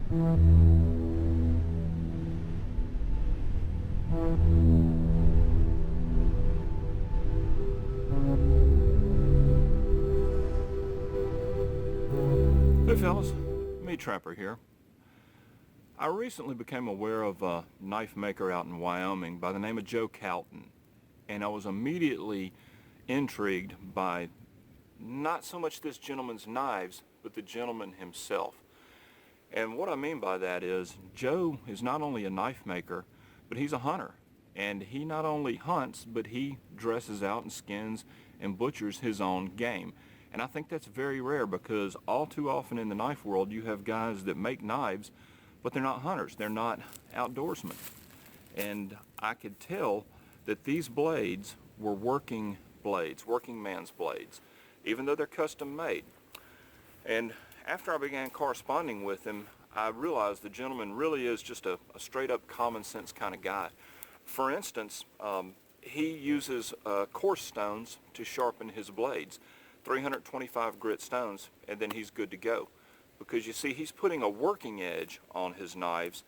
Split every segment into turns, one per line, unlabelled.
Hey fellas, Meat Trapper here. I recently became aware of a knife maker out in Wyoming by the name of Joe Calton, and I was immediately intrigued by not so much this gentleman's knives, but the gentleman himself. And what I mean by that is Joe is not only a knife maker, but he's a hunter. And he not only hunts, but he dresses out and skins and butchers his own game. And I think that's very rare, because all too often in the knife world you have guys that make knives, but they're not hunters, they're not outdoorsmen. And I could tell that these blades were working blades, working man's blades, even though they're custom made. And after I began corresponding with him, I realized the gentleman really is just a straight up common sense kind of guy. For instance, he uses coarse stones to sharpen his blades. 325 grit stones, and then he's good to go. Because you see, he's putting a working edge on his knives,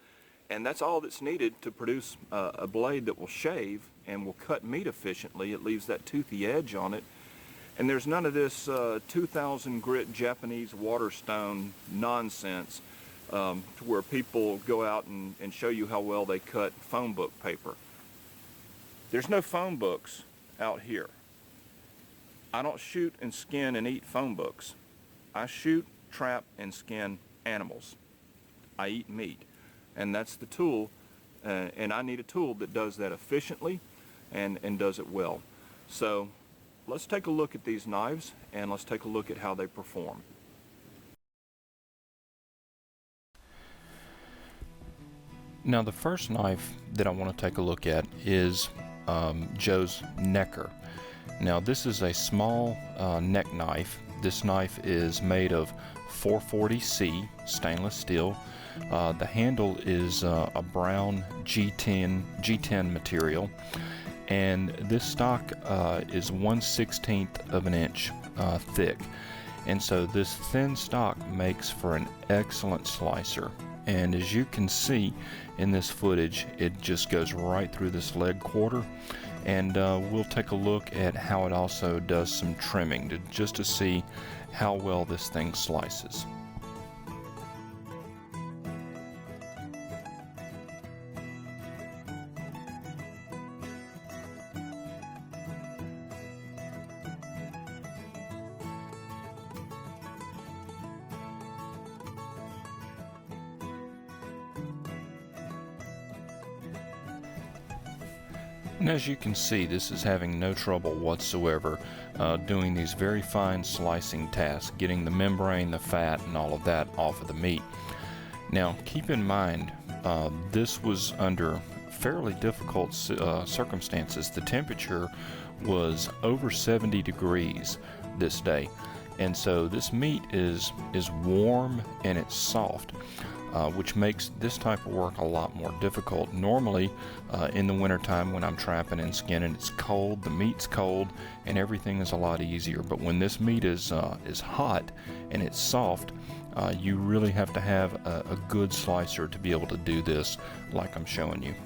and that's all that's needed to produce a blade that will shave and will cut meat efficiently. It leaves that toothy edge on it, and there's none of this 2,000 grit Japanese waterstone nonsense to where people go out and show you how well they cut phone book paper. There's no phone books out here. I don't shoot and skin and eat phone books. I shoot, trap, and skin animals. I eat meat, and that's the tool, and I need a tool that does that efficiently and does it well. So let's take a look at these knives, and let's take a look at how they perform. Now, the first knife that I want to take a look at is Joe's Necker. Now, this is a small neck knife. This knife is made of 440C stainless steel. The handle is a brown G10 material, and this stock is 1/16 of an inch thick. And so this thin stock makes for an excellent slicer. And as you can see in this footage, it just goes right through this leg quarter. And we'll take a look at how it also does some trimming just to see how well this thing slices. And as you can see, this is having no trouble whatsoever doing these very fine slicing tasks, getting the membrane, the fat, and all of that off of the meat. Now, keep in mind, this was under fairly difficult circumstances. The temperature was over 70 degrees this day, and so this meat is warm and it's soft. Which makes this type of work a lot more difficult. Normally, in the wintertime when I'm trapping and skinning, it's cold, the meat's cold, and everything is a lot easier. But when this meat is hot and it's soft, you really have to have a good slicer to be able to do this like I'm showing you.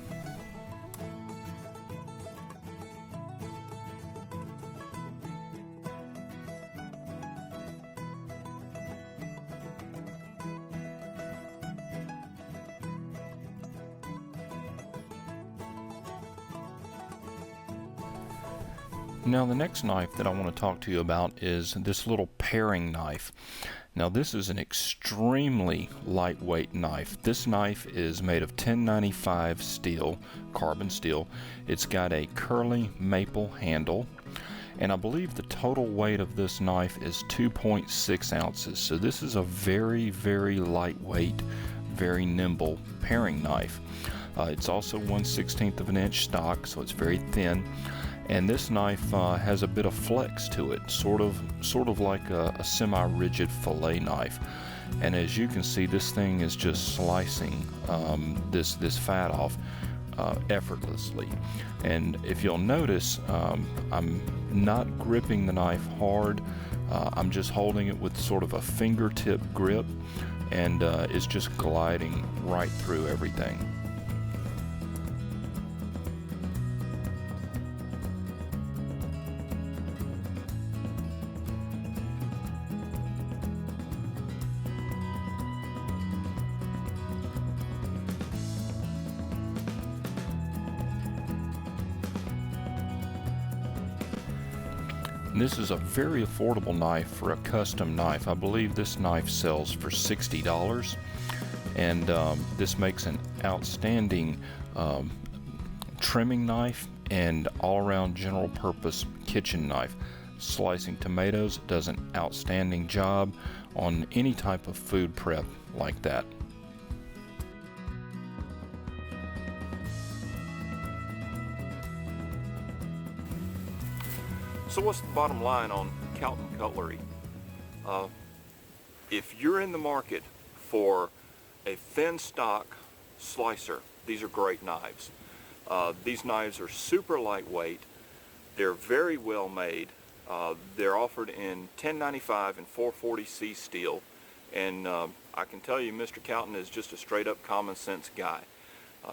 Now, the next knife that I want to talk to you about is this little paring knife. Now, this is an extremely lightweight knife. This knife is made of 1095 steel, carbon steel. It's got a curly maple handle, and I believe the total weight of this knife is 2.6 ounces. So this is a very, very lightweight, very nimble paring knife. It's also 1/16 of an inch stock, so it's very thin. And this knife has a bit of flex to it, sort of like a semi-rigid fillet knife. And as you can see, this thing is just slicing this fat off
effortlessly. And if you'll notice, I'm not gripping the knife hard. I'm just holding it with sort of a fingertip grip, and it's just gliding right through everything. And this is a very affordable knife for a custom knife. I believe this knife sells for $60, and this makes an outstanding trimming knife and all-around general purpose kitchen knife. Slicing tomatoes, does an outstanding job on any type of food prep like that.
So what's the bottom line on Calton Cutlery? If you're in the market for a thin stock slicer, these are great knives. These knives are super lightweight. They're very well made. They're offered in 1095 and 440C steel. And I can tell you Mr. Calton is just a straight up common sense guy.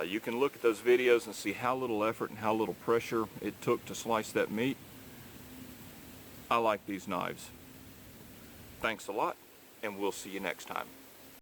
You can look at those videos and see how little effort and how little pressure it took to slice that meat. I like these knives. Thanks a lot, and we'll see you next time.